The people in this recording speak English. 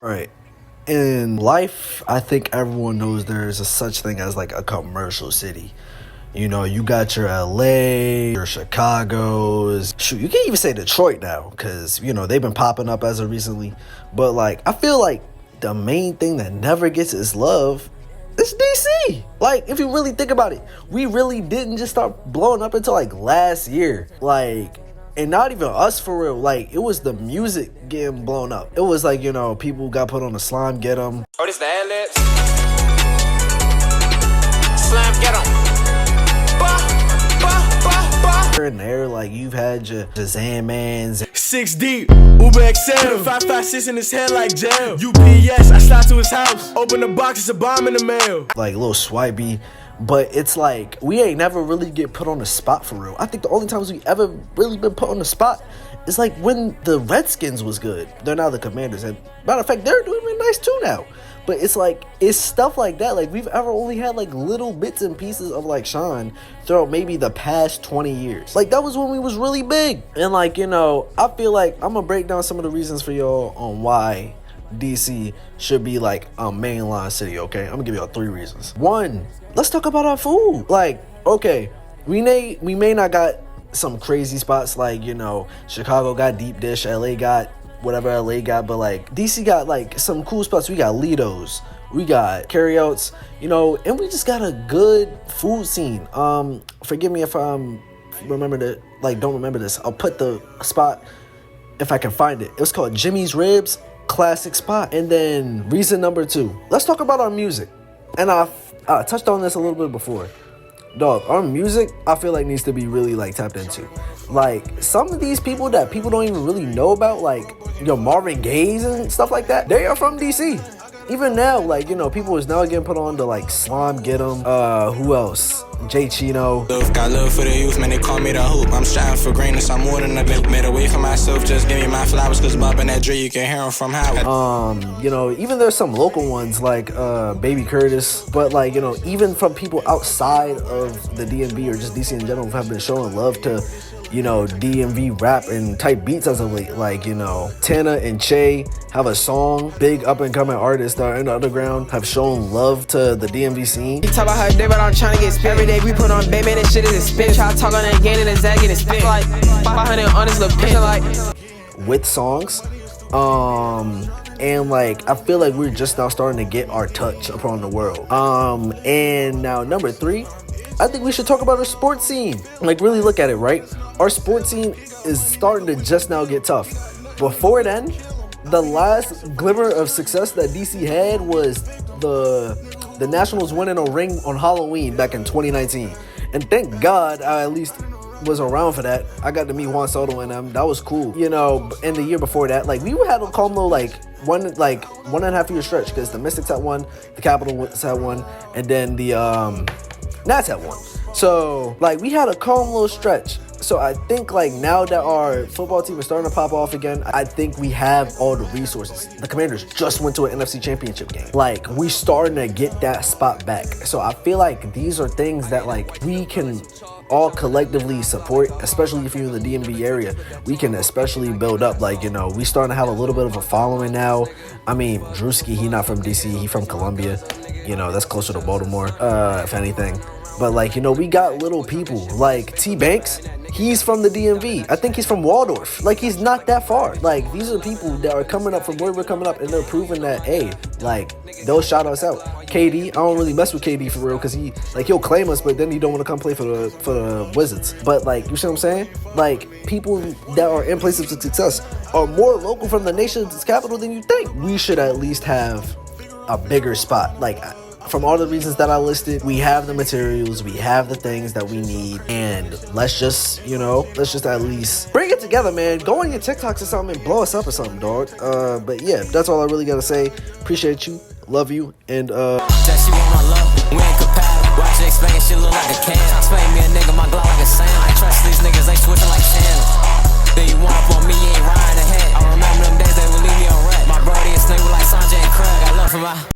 Right. In life, I think everyone knows there's a such thing as like a commercial city. You know, you got your LA, your Chicago's. Shoot, you can't even say Detroit now because, you know, they've been popping up as of recently. But like, I feel like the main thing that never gets its love is DC. Like, if you really think about it, we really didn't just start blowing up until like last year. Like, and not even us for real. Like, it was the music getting blown up. It was like, you know, people got put on the slime, get them. Oh, this the ad-libs? Slime, get them. And there, like, you've had your Shazam Mans. 6 deep, Uber XL, 556 in his head like jail. UPS, I slide to his house, open the box, it's a bomb in the mail. Like, little swipey. But it's like, we ain't never really get put on the spot for real. I think the only times we ever really been put on the spot is like when the Redskins was good. They're now the Commanders. And matter of fact, they're doing really nice too now. But it's like, it's stuff like that. Like, we've ever only had like little bits and pieces of like Sean throughout maybe the past 20 years. Like, that was when we was really big. And like, you know, I feel like I'm gonna break down some of the reasons for y'all on why DC should be like a mainline city, okay? I'm gonna give y'all 3 reasons. 1, let's talk about our food. Like, okay, we may not got some crazy spots like, you know, Chicago got deep dish, LA got whatever LA got, but like DC got like some cool spots. We got Lido's, we got carryouts, you know, and we just got a good food scene. Forgive me if I'm don't remember this. I'll put the spot if I can find it. It was called Jimmy's Ribs, classic spot. And then reason number 2, let's talk about our music. And I touched on this a little bit before. Dog, our music, I feel like needs to be really like tapped into. Like, some of these people that people don't even really know about, like, you know, Marvin Gaye's and stuff like that, they are from DC. Even now, like, you know, people is now getting put on to like Slime, Get 'em. Who else? Jay Chino. Got love for the youth, man, they call me the hoop. I'm striving for greatness, I'm more than a bit. Made a way for myself, just give me my flowers, cause Bob and that Dre, you can hear them from Howard. You know, even there's some local ones like Baby Curtis, but like, you know, even from people outside of the DMV or just DC in general have been showing love to, you know, DMV rap and type beats as of late. Like, you know, Tana and Che have a song. Big up and coming artists that are in the underground have shown love to the DMV scene. You talk about her day, but I'm trying to get spit. Every day we put on bang, man, this shit is a spit. Try to talk on that gain and that zag and spit. Like 500 on this little picture, like with songs. And like, I feel like we're just now starting to get our touch upon the world. And now number 3, I think we should talk about our sports scene. Like, really look at it, right? Our sports scene is starting to just now get tough. Before then, the last glimmer of success that DC had was the Nationals winning a ring on Halloween back in 2019. And thank God I at least was around for that. I got to meet Juan Soto and them. That was cool. You know, and the year before that, like, we had a combo like one and a half year stretch because the Mystics had one, the Capitals had one, and then the Nats had one. So like, we had a calm little stretch. So I think like now that our football team is starting to pop off again, I think we have all the resources. The Commanders just went to an NFC Championship game. Like, we starting to get that spot back. So I feel like these are things that like we can all collectively support, especially if you're in the DMV area. We can especially build up. Like, you know, we starting to have a little bit of a following now. I mean, Drewski, he not from DC, he from Columbia. You know, that's closer to Baltimore, if anything. But like, you know, we got little people like T Banks. He's from the DMV. I think he's from Waldorf. Like, he's not that far. Like, these are people that are coming up from where we're coming up, and they're proving that, hey, like, they'll shout us out. KD, I don't really mess with KD for real, because he'll claim us, but then he don't want to come play for the Wizards. But like, you see what I'm saying? Like, people that are in places of success are more local from the nation's capital than you think. We should at least have a bigger spot. Like, from all the reasons that I listed, we have the materials, we have the things that we need, and let's just at least bring it together, man. Go on your TikToks or something and blow us up or something, dog. But yeah, that's all I really gotta say. Appreciate you, love you, and that she want my love, we ain't compatible. Watch it explain, she look like a can. Explain me a nigga, my glow like a sand. I trust these niggas, they switching like channels. Then you want up on me, you ain't riding ahead. I remember them days they would leave me on red. My brody and Snake were like Sanjay and Craig. I love for my